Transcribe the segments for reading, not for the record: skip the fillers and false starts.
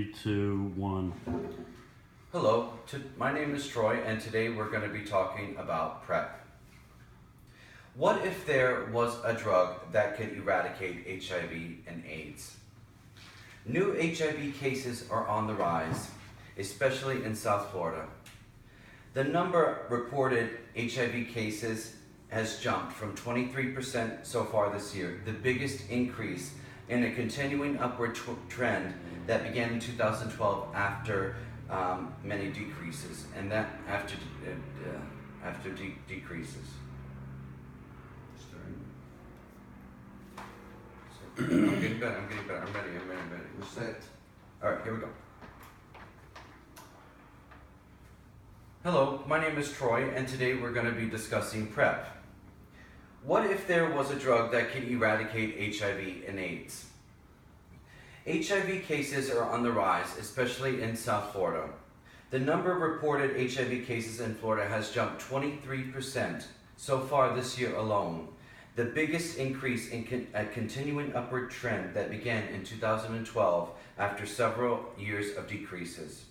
3, 2, 1. Hello, my name is Troy, and today we're going to be talking about PrEP. What if there was a drug that could eradicate HIV and AIDS? New HIV cases are on the rise, especially in South Florida. The number reported HIV cases has jumped from 23% so far this year, the biggest increase in a continuing upward trend that began in 2012 after many decreases, and that after decreases. I'm getting better. I'm ready. We're set. All right, here we go. Hello, my name is Troy, and today we're going to be discussing PrEP. What if there was a drug that could eradicate HIV and AIDS? HIV cases are on the rise, especially in South Florida. The number of reported HIV cases in Florida has jumped 23% so far this year alone, the biggest increase in a continuing upward trend that began in 2012 after several years of decreases.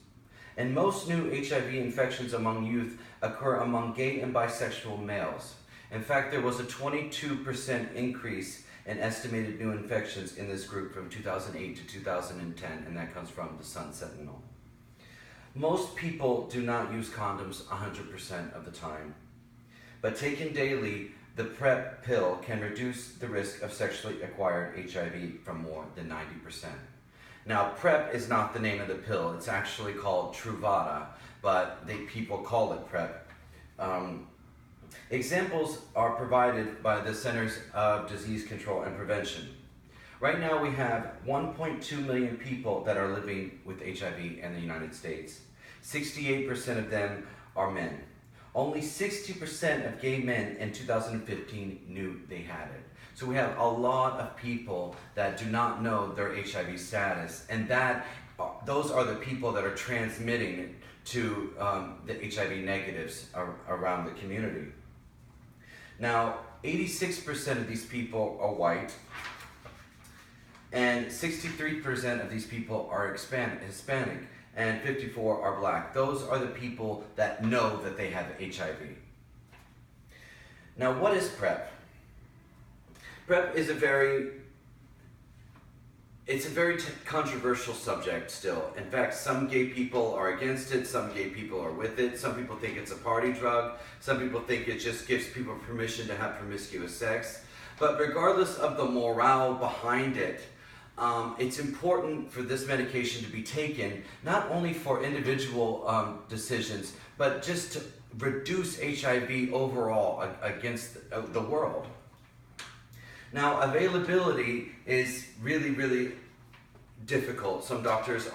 And most new HIV infections among youth occur among gay and bisexual males. In fact, there was a 22% increase in estimated new infections in this group from 2008 to 2010, and that comes from the Sun Sentinel. Most people do not use condoms 100% of the time, but taken daily, the PrEP pill can reduce the risk of sexually acquired HIV from more than 90%. Now, PrEP is not the name of the pill. It's actually called Truvada, but people call it PrEP. Examples are provided by the Centers of Disease Control and Prevention. Right now we have 1.2 million people that are living with HIV in the United States. 68% of them are men. Only 60% of gay men in 2015 knew they had it. So we have a lot of people that do not know their HIV status, and those are the people that are transmitting it to the HIV negatives around the community. Now, 86% of these people are white, and 63% of these people are Hispanic, and 54% are black. Those are the people that know that they have HIV. Now, what is PrEP? PrEP is a very controversial subject still. In fact, some gay people are against it, some gay people are with it, some people think it's a party drug, some people think it just gives people permission to have promiscuous sex. But regardless of the morale behind it, it's important for this medication to be taken not only for individual decisions, but just to reduce HIV overall against the world. Now, availability is really difficult. Some doctors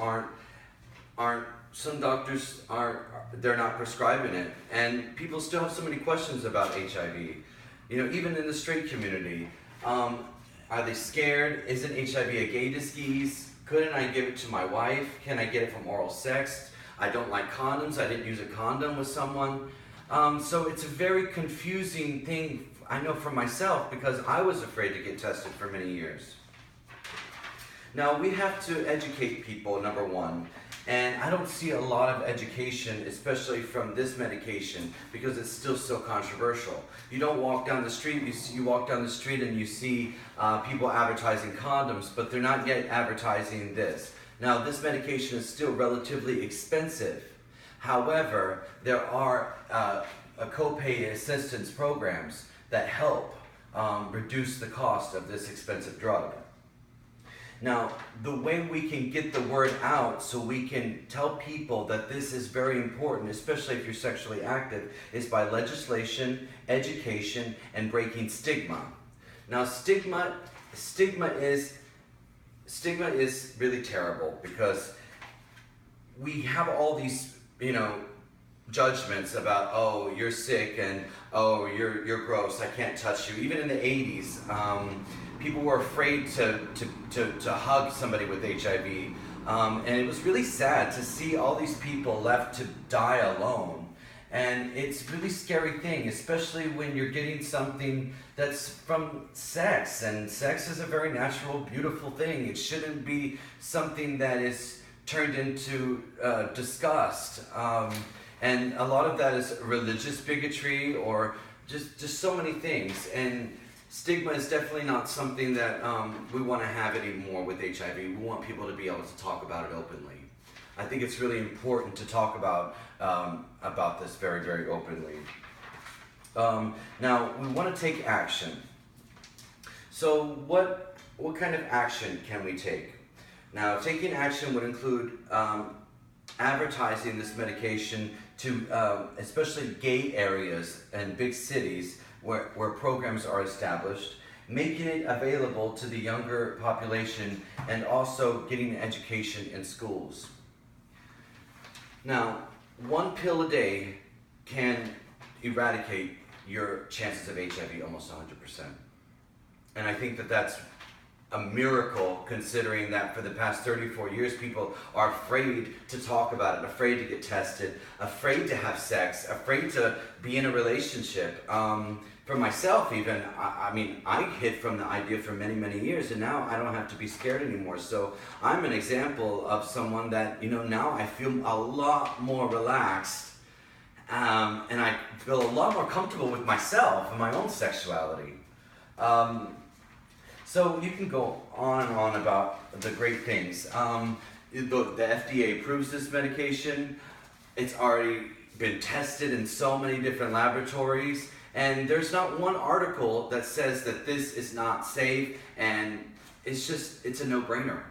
they're not prescribing it, and people still have so many questions about HIV. You know, even in the straight community, are they scared? Isn't HIV a gay disease? Couldn't I give it to my wife? Can I get it from oral sex? I don't like condoms. I didn't use a condom with someone. So it's a very confusing thing, I know for myself, because I was afraid to get tested for many years. Now, we have to educate people, number one, and I don't see a lot of education, especially from this medication, because it's still so controversial. You don't walk down the street, you walk down the street and you see people advertising condoms, but they're not yet advertising this. Now, this medication is still relatively expensive. However, there are copay assistance programs that help reduce the cost of this expensive drug. Now, the way we can get the word out so we can tell people that this is very important, especially if you're sexually active, is by legislation, education, and breaking stigma. Now, stigma is really terrible, because we have all these, judgments about, oh, you're sick, and oh, you're gross, I can't touch you. Even in the 80s, people were afraid to hug somebody with HIV. And it was really sad to see all these people left to die alone. And it's a really scary thing, especially when you're getting something that's from sex. And sex is a very natural, beautiful thing. It shouldn't be something that is turned into disgust. And a lot of that is religious bigotry or just so many things. And stigma is definitely not something that we want to have anymore with HIV. We want people to be able to talk about it openly. I think it's really important to talk about this very, very openly. Now, we want to take action. So what kind of action can we take? Now, taking action would include advertising this medication to especially gay areas and big cities where programs are established, making it available to the younger population, and also getting education in schools. Now, one pill a day can eradicate your chances of HIV almost 100%. And I think that that's a miracle, considering that for the past 34 years people are afraid to talk about it, afraid to get tested, afraid to have sex, afraid to be in a relationship. For myself even, I mean, I hid from the idea for many, many years, and now I don't have to be scared anymore. So I'm an example of someone that, you know, now I feel a lot more relaxed, and I feel a lot more comfortable with myself and my own sexuality. So you can go on and on about the great things. The FDA approves this medication. It's already been tested in so many different laboratories, and there's not one article that says that this is not safe, and it's a no-brainer.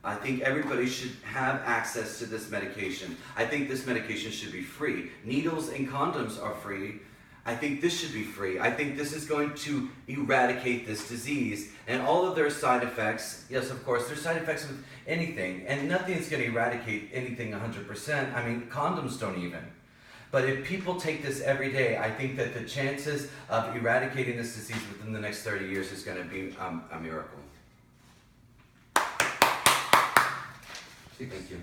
I think everybody should have access to this medication. I think this medication should be free. Needles and condoms are free. I think this should be free. I think this is going to eradicate this disease. And all of their side effects, yes, of course, there's side effects with anything, and nothing's going to eradicate anything 100%. I mean, condoms don't even. But if people take this every day, I think that the chances of eradicating this disease within the next 30 years is going to be a miracle. Thank you.